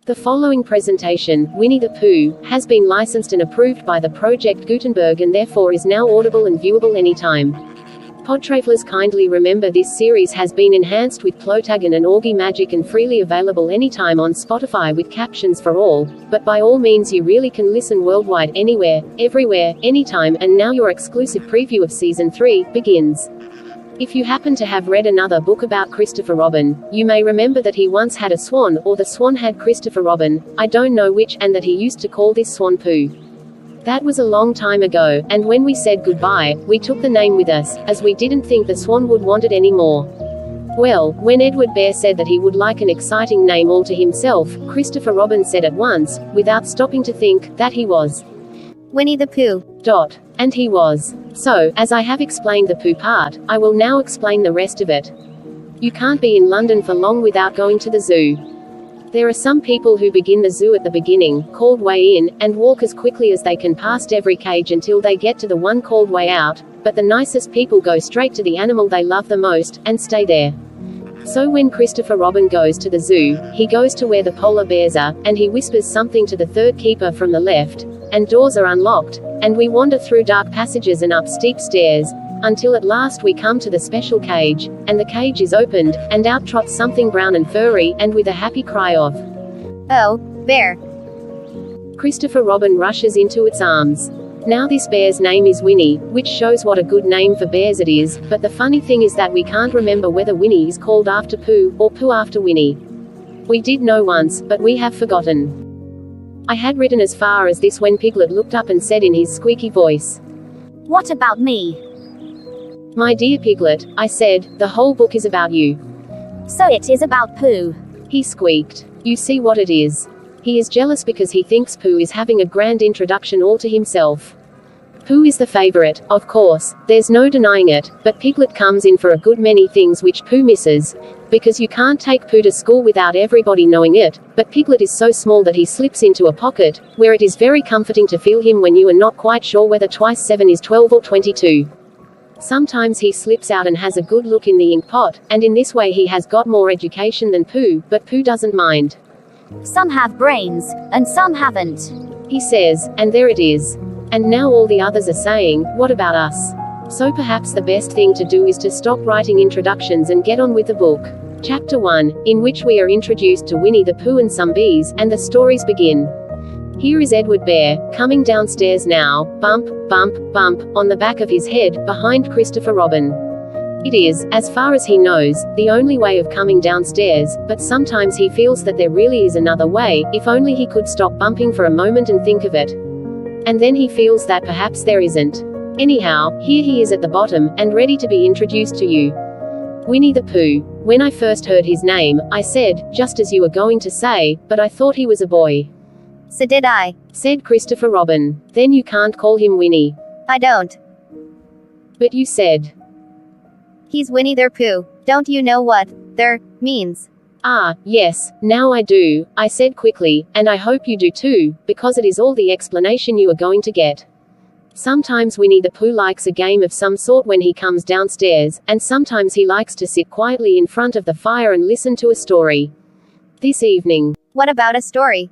The following presentation, Winnie the Pooh, has been licensed and approved by the Project Gutenberg and therefore is now audible and viewable anytime. Podtravelers kindly remember this series has been enhanced with Plotagon and Augie Magic and freely available anytime on Spotify with captions for all, but by all means you really can listen worldwide anywhere, everywhere, anytime, and now your exclusive preview of Season 3 begins. If you happen to have read another book about Christopher Robin, you may remember that he once had a swan, or the swan had Christopher Robin, I don't know which, and that he used to call this swan Pooh. That was a long time ago, and when we said goodbye, we took the name with us, as we didn't think the swan would want it anymore. Well, when Edward Bear said that he would like an exciting name all to himself, Christopher Robin said at once, without stopping to think, that he was Winnie the Pooh. And he was. So, as I have explained the Pooh part, I will now explain the rest of it. You can't be in London for long without going to the zoo. There are some people who begin the zoo at the beginning, called way in, and walk as quickly as they can past every cage until they get to the one called way out, but the nicest people go straight to the animal they love the most, and stay there. So when Christopher Robin goes to the zoo, he goes to where the polar bears are, and he whispers something to the third keeper from the left, and doors are unlocked, and we wander through dark passages and up steep stairs, until at last we come to the special cage, and the cage is opened, and out trots something brown and furry, and with a happy cry of, "Oh, bear!" Christopher Robin rushes into its arms. Now this bear's name is Winnie, which shows what a good name for bears it is, but the funny thing is that we can't remember whether Winnie is called after Pooh, or Pooh after Winnie. We did know once, but we have forgotten. I had written as far as this when Piglet looked up and said in his squeaky voice, "What about me?" "My dear Piglet," I said, "the whole book is about you." "So it is about Pooh," he squeaked. "You see what it is. He is jealous because he thinks Pooh is having a grand introduction all to himself. Pooh is the favorite, of course, there's no denying it, but Piglet comes in for a good many things which Pooh misses, because you can't take Pooh to school without everybody knowing it, but Piglet is so small that he slips into a pocket, where it is very comforting to feel him when you are not quite sure whether twice 7 is 12 or 22. Sometimes he slips out and has a good look in the ink pot, and in this way he has got more education than Pooh, but Pooh doesn't mind. "Some have brains, and some haven't," he says, and there it is. And now all the others are saying, what about us? So perhaps the best thing to do is to stop writing introductions and get on with the book. Chapter 1, in which we are introduced to Winnie the Pooh and some bees, and the stories begin. Here is Edward Bear, coming downstairs now, bump, bump, bump, on the back of his head, behind Christopher Robin. It is, as far as he knows, the only way of coming downstairs, but sometimes he feels that there really is another way, if only he could stop bumping for a moment and think of it. And then he feels that perhaps there isn't. Anyhow, here he is at the bottom, and ready to be introduced to you. Winnie the Pooh. When I first heard his name, I said, just as you were going to say, but I thought he was a boy. "So did I," said Christopher Robin. "Then you can't call him Winnie." "I don't." "But you said." "He's Winnie the Pooh. Don't you know what there means?" "Ah, yes, now I do," I said quickly, "and I hope you do too, because it is all the explanation you are going to get. Sometimes Winnie the Pooh likes a game of some sort when he comes downstairs, and sometimes he likes to sit quietly in front of the fire and listen to a story. This evening." "What about a story?"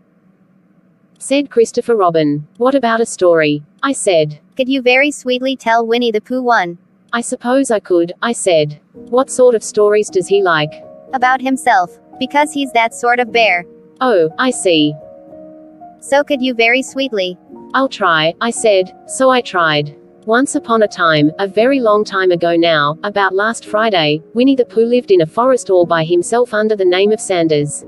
said Christopher Robin. "What about a story?" I said. "Could you very sweetly tell Winnie the Pooh one?" "I suppose I could," I said. "What sort of stories does he like?" "About himself, because he's that sort of bear." "Oh, I see. "So could you very sweetly?" "I'll try," I said, so I tried. Once upon a time, a very long time ago now, about last Friday, Winnie the Pooh lived in a forest all by himself under the name of Sanders.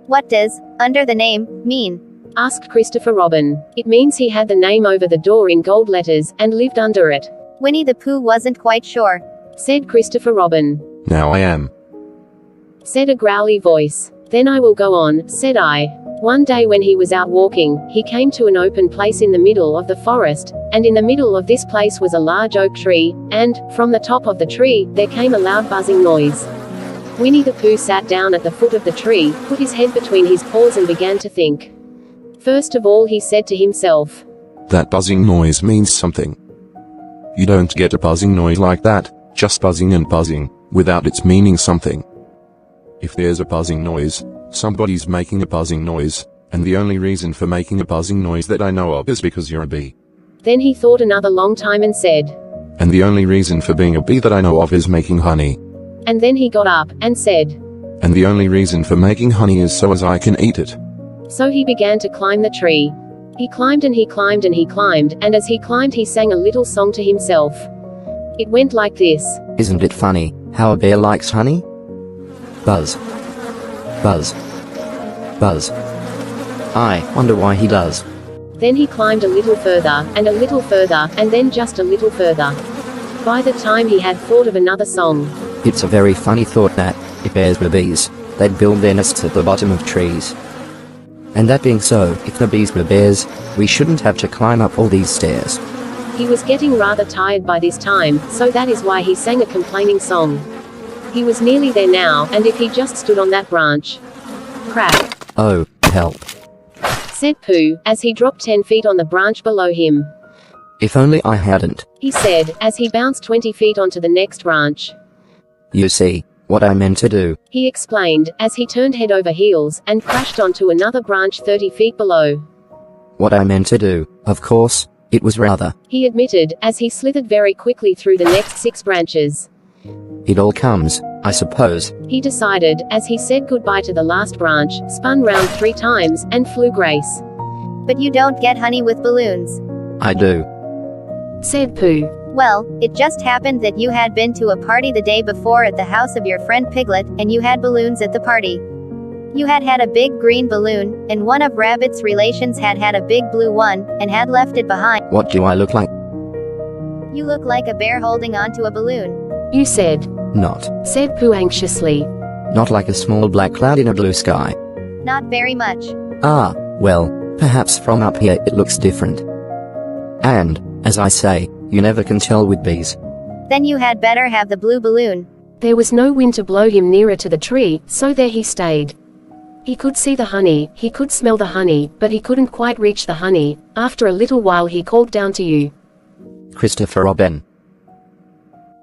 "What does under the name mean?" asked Christopher Robin. "It means he had the name over the door in gold letters, and lived under it." Winnie the Pooh wasn't quite sure. Said Christopher Robin. "Now I am," said a growly voice. "Then I will go on," said I. One day when he was out walking, he came to an open place in the middle of the forest, and in the middle of this place was a large oak tree, and, from the top of the tree, there came a loud buzzing noise. Winnie the Pooh sat down at the foot of the tree, put his head between his paws and began to think. First of all he said to himself, "That buzzing noise means something. You don't get a buzzing noise like that, just buzzing and buzzing, without its meaning something. If there's a buzzing noise, Somebody's making a buzzing noise, and the only reason for making a buzzing noise that I know of is because you're a bee. Then he thought another long time and said, And the only reason for being a bee that I know of is making honey. and then he got up and said, And the only reason for making honey is so as I can eat it. So he began to climb the tree. He climbed and he climbed and he climbed, and as he climbed he sang a little song to himself. It went like this. Isn't it funny how a bear likes honey? Buzz. Buzz. Buzz. I wonder why he does. Then he climbed a little further, and a little further, and then just a little further. By the time he had thought of another song. It's a very funny thought that, if bears were bees, they'd build their nests at the bottom of trees. And that being so, if the bees were bears, we shouldn't have to climb up all these stairs. He was getting rather tired by this time, so that is why he sang a complaining song. He was nearly there now, and if he just stood on that branch. Crack, Oh, help. said Pooh, as he dropped 10 feet on the branch below him. If only I hadn't. He said, as he bounced 20 feet onto the next branch. You see, what I meant to do. He explained, as he turned head over heels, and crashed onto another branch 30 feet below. What I meant to do, of course, it was rather. He admitted, as he slithered very quickly through the next 6 branches. It all comes, I suppose. He decided, as he said goodbye to the last branch, spun round 3 times, and flew grace. But you don't get honey with balloons. I do. Said Pooh. Well, it just happened that you had been to a party the day before at the house of your friend Piglet, and you had balloons at the party. You had had a big green balloon, and one of Rabbit's relations had had a big blue one, and had left it behind. What do I look like? You look like a bear holding onto a balloon. You said. Not. Said Pooh anxiously. Not like a small black cloud in a blue sky. Not very much. Ah, well, perhaps from up here it looks different. And, as I say, you never can tell with bees. Then you had better have the blue balloon. There was no wind to blow him nearer to the tree, so there he stayed. He could see the honey, he could smell the honey, but he couldn't quite reach the honey. After a little while he called down to you. Christopher Robin.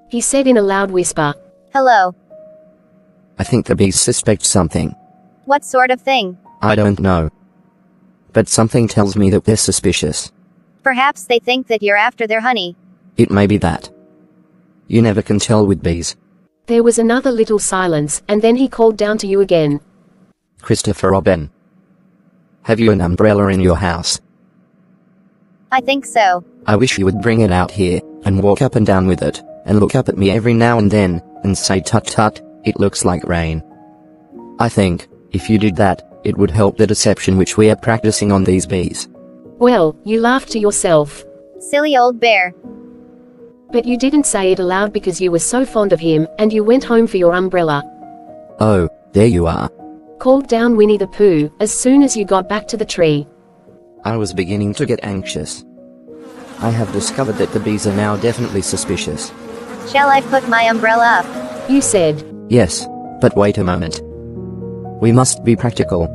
He said in a loud whisper. Hello. I think the bees suspect something. What sort of thing? I don't know. But something tells me that they're suspicious. Perhaps they think that you're after their honey. It may be that. You never can tell with bees. There was another little silence, and then he called down to you again. Christopher Robin. Have you an umbrella in your house? I think so. I wish you would bring it out here, and walk up and down with it, and look up at me every now and then, and say tut tut, it looks like rain. I think, if you did that, it would help the deception which we are practicing on these bees. Well, you laughed to yourself. Silly old bear. But you didn't say it aloud because you were so fond of him, and you went home for your umbrella. Oh, there you are. Called down Winnie the Pooh, as soon as you got back to the tree. I was beginning to get anxious. I have discovered that the bees are now definitely suspicious. Shall I put my umbrella up? You said. Yes, but wait a moment. We must be practical.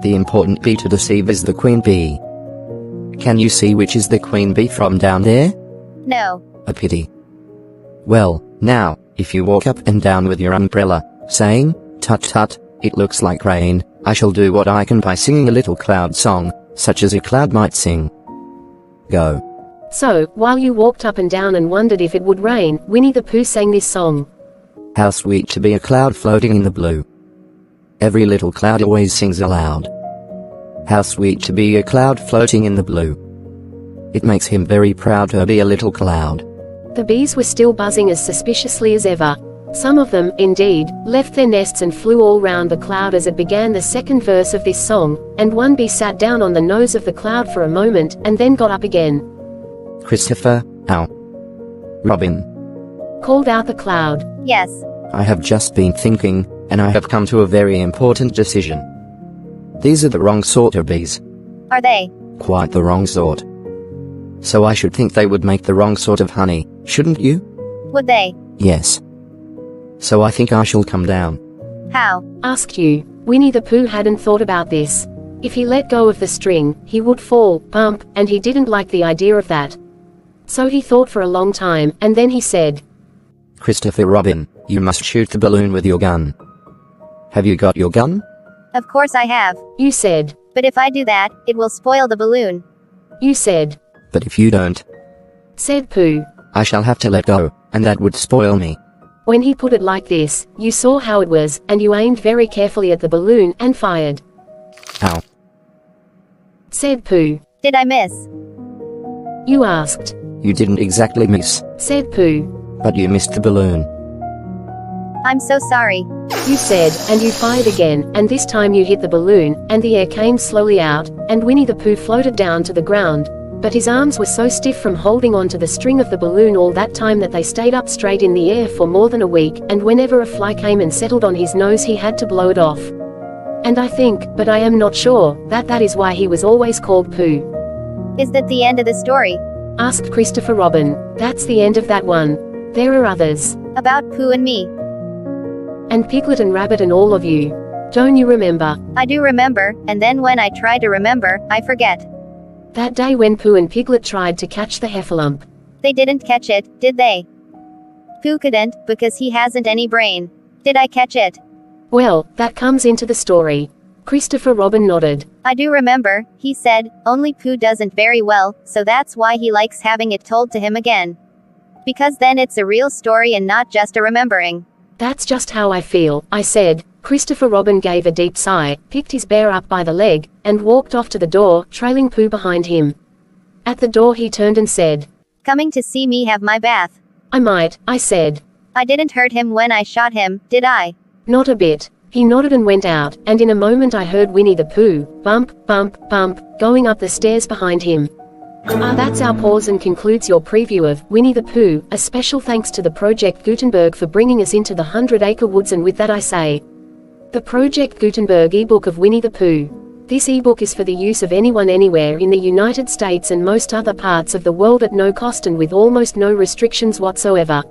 The important bee to deceive is the queen bee. Can you see which is the queen bee from down there? No. A pity. Well, now, if you walk up and down with your umbrella, saying, tut tut, it looks like rain, I shall do what I can by singing a little cloud song, such as a cloud might sing. Go. So, while you walked up and down and wondered if it would rain, Winnie the Pooh sang this song. How sweet to be a cloud floating in the blue. Every little cloud always sings aloud. How sweet to be a cloud floating in the blue. It makes him very proud to be a little cloud. The bees were still buzzing as suspiciously as ever. Some of them, indeed, left their nests and flew all round the cloud as it began the second verse of this song, and one bee sat down on the nose of the cloud for a moment, and then got up again. Christopher, ow. Robin. Called out the cloud. Yes. I have just been thinking, and I have come to a very important decision. These are the wrong sort of bees. Are they? Quite the wrong sort. So I should think they would make the wrong sort of honey, shouldn't you? Would they? Yes. So I think I shall come down. How? Asked you. Winnie the Pooh hadn't thought about this. If he let go of the string, he would fall, bump, and he didn't like the idea of that. So he thought for a long time, and then he said, Christopher Robin, you must shoot the balloon with your gun. Have you got your gun? Of course I have. You said. But if I do that, it will spoil the balloon. You said. But if you don't, Said Pooh. I shall have to let go, and that would spoil me. When he put it like this, you saw how it was, and you aimed very carefully at the balloon, and fired. Ow. Said Pooh. Did I miss? You asked. You didn't exactly miss, Said Pooh. but you missed the balloon. I'm so sorry. You said, and you fired again, and this time you hit the balloon, and the air came slowly out, and Winnie the Pooh floated down to the ground. But his arms were so stiff from holding on to the string of the balloon all that time that they stayed up straight in the air for more than a week, and whenever a fly came and settled on his nose he had to blow it off. And I think, but I am not sure, that is why he was always called Pooh. Is that the end of the story? Asked Christopher Robin. That's the end of that one. There are others. About Pooh and me. And Piglet and Rabbit and all of you. Don't you remember? I do remember, and then when I try to remember, I forget. That day when Pooh and Piglet tried to catch the heffalump. They didn't catch it, did they? Pooh couldn't, because he hasn't any brain. Did I catch it? Well, that comes into the story. Christopher Robin nodded. I do remember, he said, only Pooh doesn't very well, so that's why he likes having it told to him again. Because then it's a real story and not just a remembering. That's just how I feel, I said. Christopher Robin gave a deep sigh, picked his bear up by the leg, and walked off to the door, trailing Pooh behind him. At the door he turned and said, Coming to see me have my bath. I might, I said. I didn't hurt him when I shot him, did I? Not a bit. He nodded and went out, and in a moment I heard Winnie the Pooh, bump, bump, bump, going up the stairs behind him. That's our pause and concludes your preview of Winnie the Pooh. A special thanks to the Project Gutenberg for bringing us into the 100-acre woods, and with that I say, the Project Gutenberg ebook of Winnie the Pooh. This ebook is for the use of anyone anywhere in the United States and most other parts of the world at no cost and with almost no restrictions whatsoever.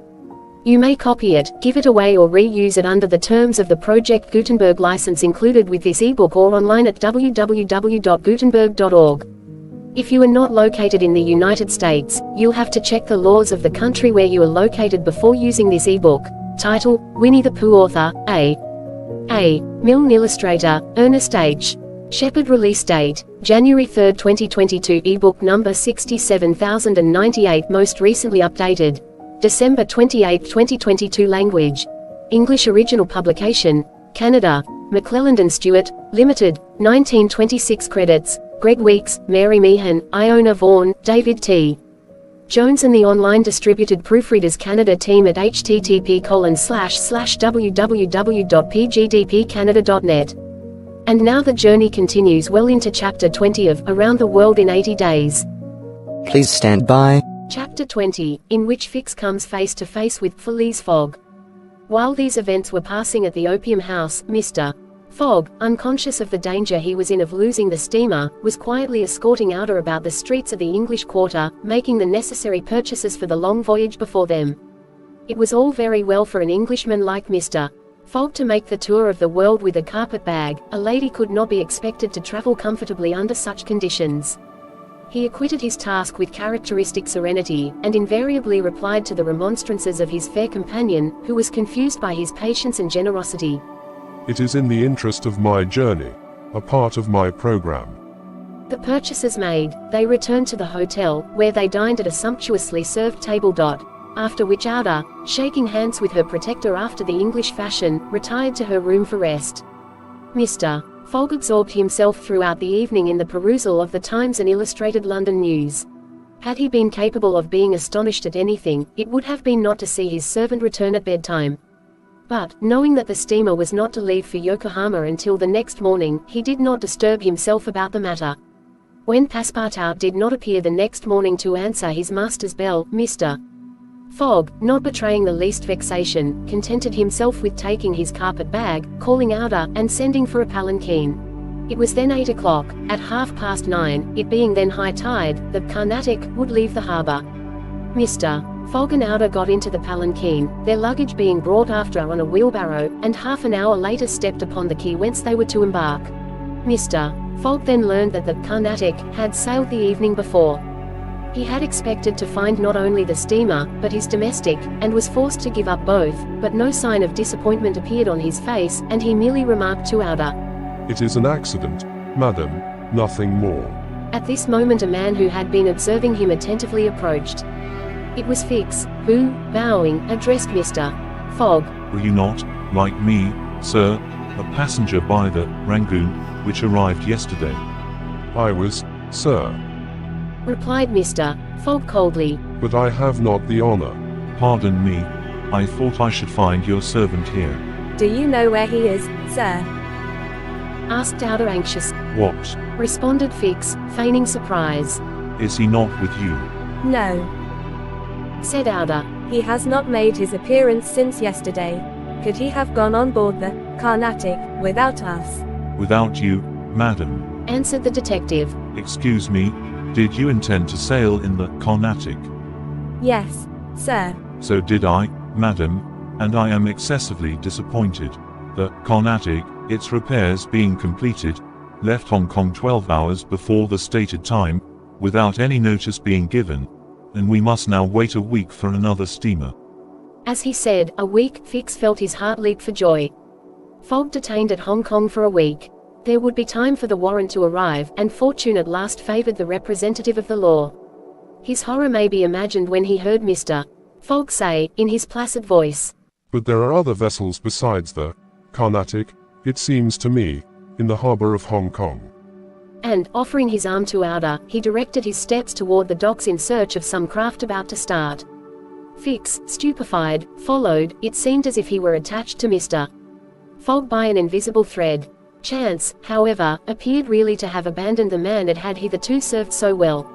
You may copy it, give it away or reuse it under the terms of the Project Gutenberg license included with this ebook or online at www.gutenberg.org. If you are not located in the United States, you'll have to check the laws of the country where you are located before using this ebook. Title: Winnie the Pooh. Author: A. Milne. Illustrator: Ernest H. Shepard. Release date: January 3, 2022. Ebook number 67098. Most recently updated December 28, 2022. Language: English. Original publication: Canada, McClelland and Stewart, Limited, 1926. Credits: Greg Weeks, Mary Meehan, Iona Vaughan, David T. Jones and the online distributed Proofreaders Canada team at http://www.pgdpcanada.net. And now the journey continues well into Chapter 20 of Around the World in 80 Days. Please stand by. Chapter 20, in which Fix comes face to face with PHILEAS. Fogg. While these events were passing at the opium house, Mr. Fogg, unconscious of the danger he was in of losing the steamer, was quietly escorting Aouda about the streets of the English Quarter, making the necessary purchases for the long voyage before them. It was all very well for an Englishman like Mr. Fogg to make the tour of the world with a carpet bag. A lady could not be expected to travel comfortably under such conditions. He acquitted his task with characteristic serenity, and invariably replied to the remonstrances of his fair companion, who was confused by his patience and generosity. It is in the interest of my journey, a part of my program. The purchases made, they returned to the hotel, where they dined at a sumptuously served table. After which Aouda, shaking hands with her protector after the English fashion, retired to her room for rest. Mr. Fogg absorbed himself throughout the evening in the perusal of the Times and Illustrated London News. Had he been capable of being astonished at anything, it would have been not to see his servant return at bedtime. But, knowing that the steamer was not to leave for Yokohama until the next morning, he did not disturb himself about the matter. When Passepartout did not appear the next morning to answer his master's bell, Mr. Fogg, not betraying the least vexation, contented himself with taking his carpet bag, calling Aouda, and sending for a palanquin. It was then 8 o'clock. At 9:30, it being then high tide, the Carnatic would leave the harbour. Mr. Fogg and Aouda got into the palanquin, their luggage being brought after on a wheelbarrow, and half an hour later stepped upon the quay whence they were to embark. Mr. Fogg then learned that the Carnatic had sailed the evening before. He had expected to find not only the steamer, but his domestic, and was forced to give up both, but no sign of disappointment appeared on his face, and he merely remarked to Aouda, It is an accident, madam, nothing more. At this moment a man who had been observing him attentively approached. It was Fix, who, bowing, addressed Mr. Fogg. Were you not, like me, sir, a passenger by the Rangoon, which arrived yesterday? I was, sir. Replied Mr. Fogg coldly. But I have not the honor. Pardon me, I thought I should find your servant here. Do you know where he is, sir? Asked Aouda anxious. What? Responded Fix, feigning surprise. Is he not with you? No. Said Aouda. He has not made his appearance since yesterday. Could he have gone on board the Carnatic without us? Without you, madam. Answered the detective. Excuse me, did you intend to sail in the Carnatic? Yes, sir. So did I, madam, and I am excessively disappointed. The Carnatic, its repairs being completed, left Hong Kong 12 hours before the stated time, without any notice being given, and we must now wait a week for another steamer. As he said, a week, Fix felt his heart leap for joy. Fogg detained at Hong Kong for a week. There would be time for the warrant to arrive, and fortune at last favored the representative of the law. His horror may be imagined when he heard Mr. Fogg say, in his placid voice, But there are other vessels besides the Carnatic, it seems to me, in the harbor of Hong Kong. And, offering his arm to Aouda, he directed his steps toward the docks in search of some craft about to start. Fix, stupefied, followed. It seemed as if he were attached to Mr. Fogg by an invisible thread. Chance, however, appeared really to have abandoned the man it had hitherto served so well.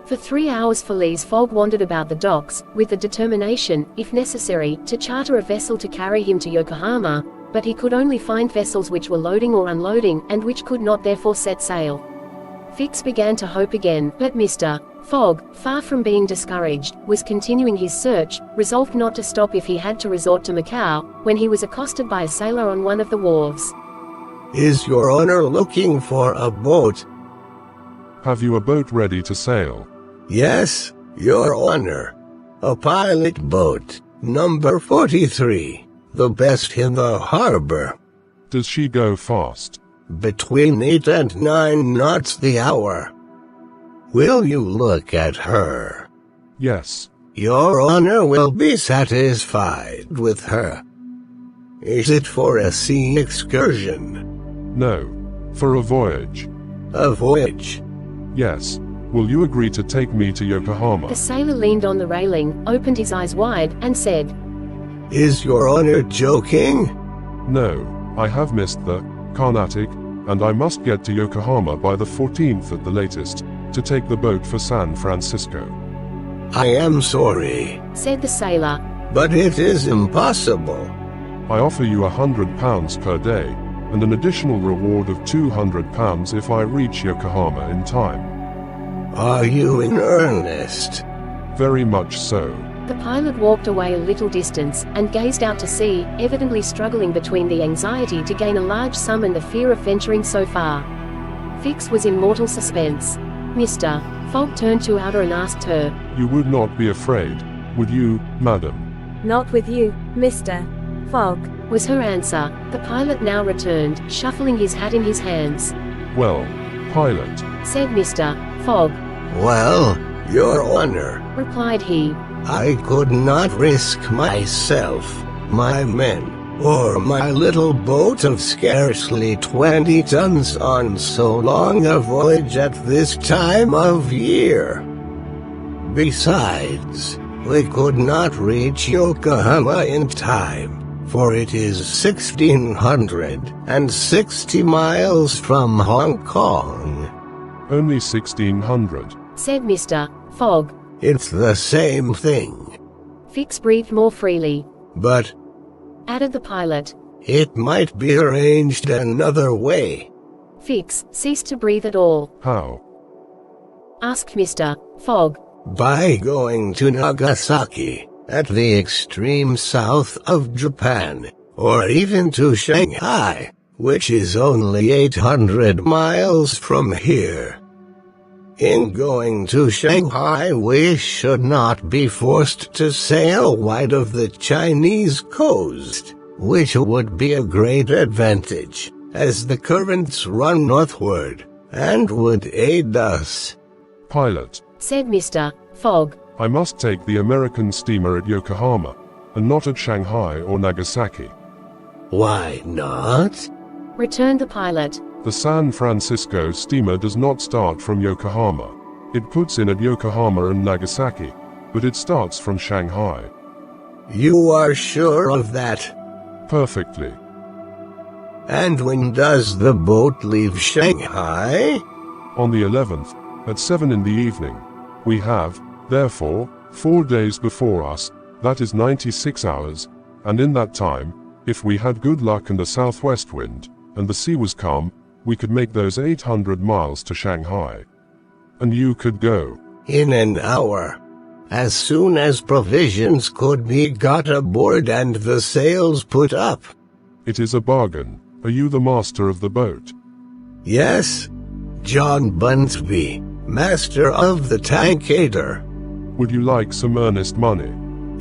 For 3 hours PHILEAS Fogg wandered about the docks, with the determination, if necessary, to charter a vessel to carry him to Yokohama, but he could only find vessels which were loading or unloading, and which could not therefore set sail. Fix began to hope again, but Mr. Fogg, far from being discouraged, was continuing his search, resolved not to stop if he had to resort to Macau, when he was accosted by a sailor on one of the wharves. Is your honor looking for a boat? Have you a boat ready to sail? Yes, your honor. A pilot boat, number 43, the best in the harbor. Does she go fast? Between 8 and 9 knots the hour. Will you look at her? Yes. Your honor will be satisfied with her. Is it for a sea excursion? No. For a voyage. A voyage? Yes. Will you agree to take me to Yokohama? The sailor leaned on the railing, opened his eyes wide, and said, Is your honor joking? No. I have missed the Carnatic, and I must get to Yokohama by the 14th at the latest, to take the boat for San Francisco. I am sorry, said the sailor. but it is impossible. I offer you £100 per day, and an additional reward of £200 if I reach Yokohama in time. Are you in earnest? Very much so. The pilot walked away a little distance, and gazed out to sea, evidently struggling between the anxiety to gain a large sum and the fear of venturing so far. Fix was in mortal suspense. Mr. Fogg turned to Aouda and asked her, You would not be afraid, would you, madam? Not with you, Mr. Fogg. was her answer. The pilot now returned, shuffling his hat in his hands. Well, pilot, Said Mr. Fogg. Well, your honor, Replied he. I could not risk myself, my men, or my little boat of scarcely 20 tons on so long a voyage at this time of year. Besides, we could not reach Yokohama in time, for it is 1,660 miles from Hong Kong. only 1600. Said Mr. Fogg. It's the same thing. Fix breathed more freely. But Added the pilot. it might be arranged another way. Fix ceased to breathe at all. How? Asked Mr. Fogg. By going to Nagasaki, at the extreme south of Japan, or even to Shanghai, which is only 800 miles from here. In going to Shanghai, we should not be forced to sail wide of the Chinese coast, which would be a great advantage, as the currents run northward, and would aid us. Pilot, said Mr. Fogg. I must take the American steamer at Yokohama, and not at Shanghai or Nagasaki. Why not? Returned the pilot. The San Francisco steamer does not start from Yokohama. It puts in at Yokohama and Nagasaki, but it starts from Shanghai. You are sure of that? Perfectly. And when does the boat leave Shanghai? On the 11th, at 7 in the evening. We have, therefore, 4 days before us, that is 96 hours, and in that time, if we had good luck and a southwest wind, and the sea was calm, we could make those 800 miles to Shanghai. And you could go. In an hour. As soon as provisions could be got aboard and the sails put up. It is a bargain. Are you the master of the boat? Yes. John Bunsby, master of the Tankader. Would you like some earnest money?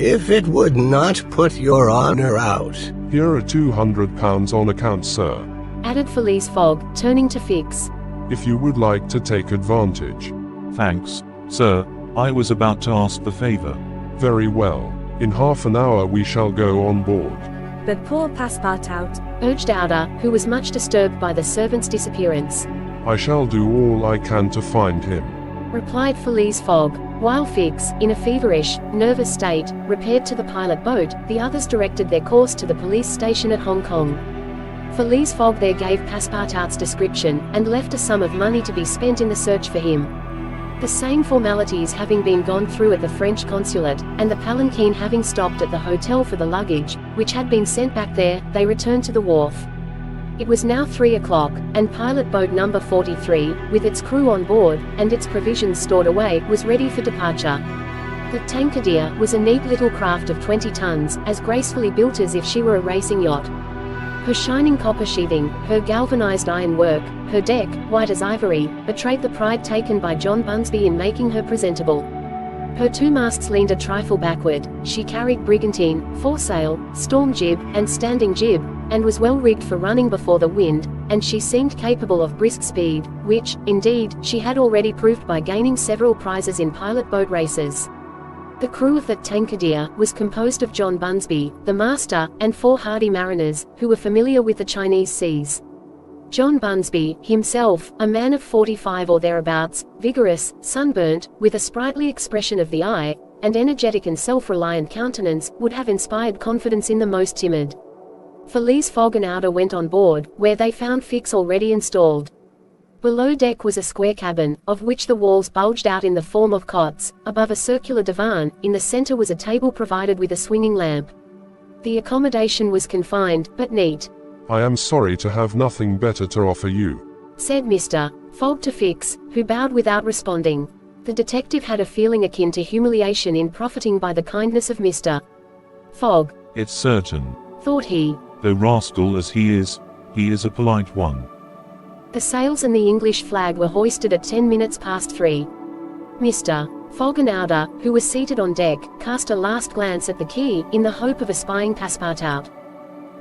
If it would not put your honor out. Here are £200 on account, sir. Added Phileas Fogg, turning to Fix. If you would like to take advantage. Thanks, sir. I was about to ask the favor. Very well. In half an hour we shall go on board. But poor Passepartout, urged Aouda, who was much disturbed by the servant's disappearance. I shall do all I can to find him, replied Phileas Fogg, while Fix, in a feverish, nervous state, repaired to the pilot boat. The others directed their course to the police station at Hong Kong. Phileas Fogg there gave Passepartout's description, and left a sum of money to be spent in the search for him. The same formalities having been gone through at the French consulate, and the palanquin having stopped at the hotel for the luggage, which had been sent back there, they returned to the wharf. It was now 3 o'clock, and pilot boat number 43, with its crew on board, and its provisions stored away, was ready for departure. The Tankader was a neat little craft of 20 tons, as gracefully built as if she were a racing yacht. Her shining copper sheathing, her galvanized iron work, her deck, white as ivory, betrayed the pride taken by John Bunsby in making her presentable. Her two masts leaned a trifle backward, she carried brigantine, foresail, storm jib, and standing jib, and was well rigged for running before the wind, and she seemed capable of brisk speed, which, indeed, she had already proved by gaining several prizes in pilot boat races. The crew of the Tankader was composed of John Bunsby, the master, and 4 hardy mariners, who were familiar with the Chinese seas. John Bunsby, himself, a man of 45 or thereabouts, vigorous, sunburnt, with a sprightly expression of the eye, and energetic and self-reliant countenance, would have inspired confidence in the most timid. Phileas Fogg and Aouda went on board, where they found Fix already installed. Below deck was a square cabin, of which the walls bulged out in the form of cots. Above a circular divan, in the center was a table provided with a swinging lamp. The accommodation was confined, but neat. I am sorry to have nothing better to offer you, said Mr. Fogg to Fix, who bowed without responding. The detective had a feeling akin to humiliation in profiting by the kindness of Mr. Fogg. It's certain. Thought he. Though rascal as he is a polite one. The sails and the English flag were hoisted at 10 minutes past 3. Mr. Fogg and Aouda, who was seated on deck, cast a last glance at the quay, in the hope of espying Passepartout.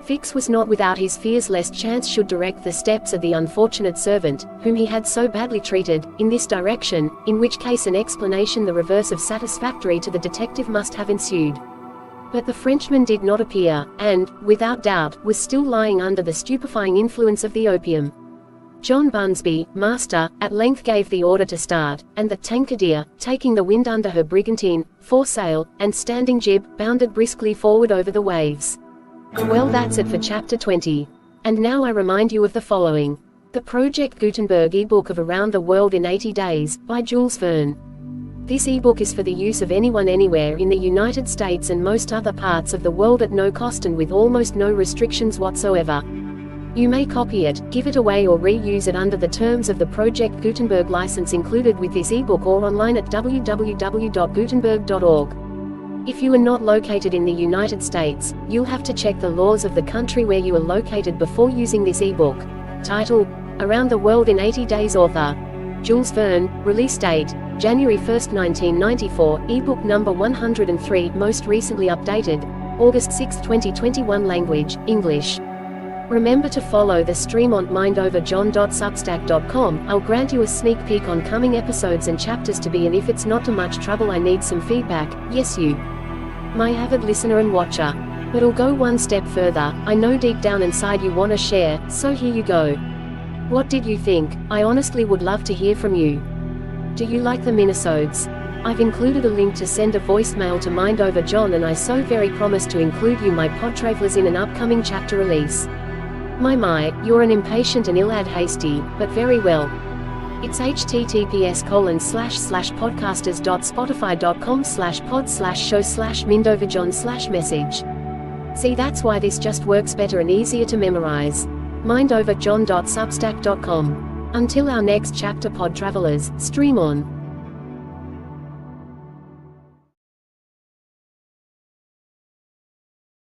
Fix was not without his fears lest chance should direct the steps of the unfortunate servant, whom he had so badly treated, in this direction, in which case an explanation the reverse of satisfactory to the detective must have ensued. But the Frenchman did not appear, and, without doubt, was still lying under the stupefying influence of the opium. John Bunsby, master, at length gave the order to start, and the Tankader, taking the wind under her brigantine, foresail, and standing jib, bounded briskly forward over the waves. Well, that's it for chapter 20. And now I remind you of the following. The Project Gutenberg ebook of Around the World in 80 Days, by Jules Verne. This ebook is for the use of anyone anywhere in the United States and most other parts of the world at no cost and with almost no restrictions whatsoever. You may copy it, give it away or reuse it under the terms of the Project Gutenberg license included with this ebook or online at www.gutenberg.org. If you are not located in the United States, you'll have to check the laws of the country where you are located before using this ebook. Title: Around the World in 80 Days. Author: Jules Verne. Release date: January 1, 1994. Ebook number 103. Most recently updated: August 6, 2021. Language: English. Remember to follow the stream on mindoverjohn.substack.com. I'll grant you a sneak peek on coming episodes and chapters to be, and if it's not too much trouble I need some feedback, yes you, my avid listener and watcher. But I'll go one step further. I know deep down inside you want to share, so here you go. What did you think? I honestly would love to hear from you. Do you like the minisodes? I've included a link to send a voicemail to Mind Over John, and I so very promise to include you, my podtravelers, in an upcoming chapter release. My, you're an impatient and ill-ad hasty, but very well. It's https://podcasters.spotify.com/pod/show/mindoverjohn/message. See, that's why this just works better and easier to memorize. mindoverjohn.substack.com. Until our next chapter, pod travelers, stream on.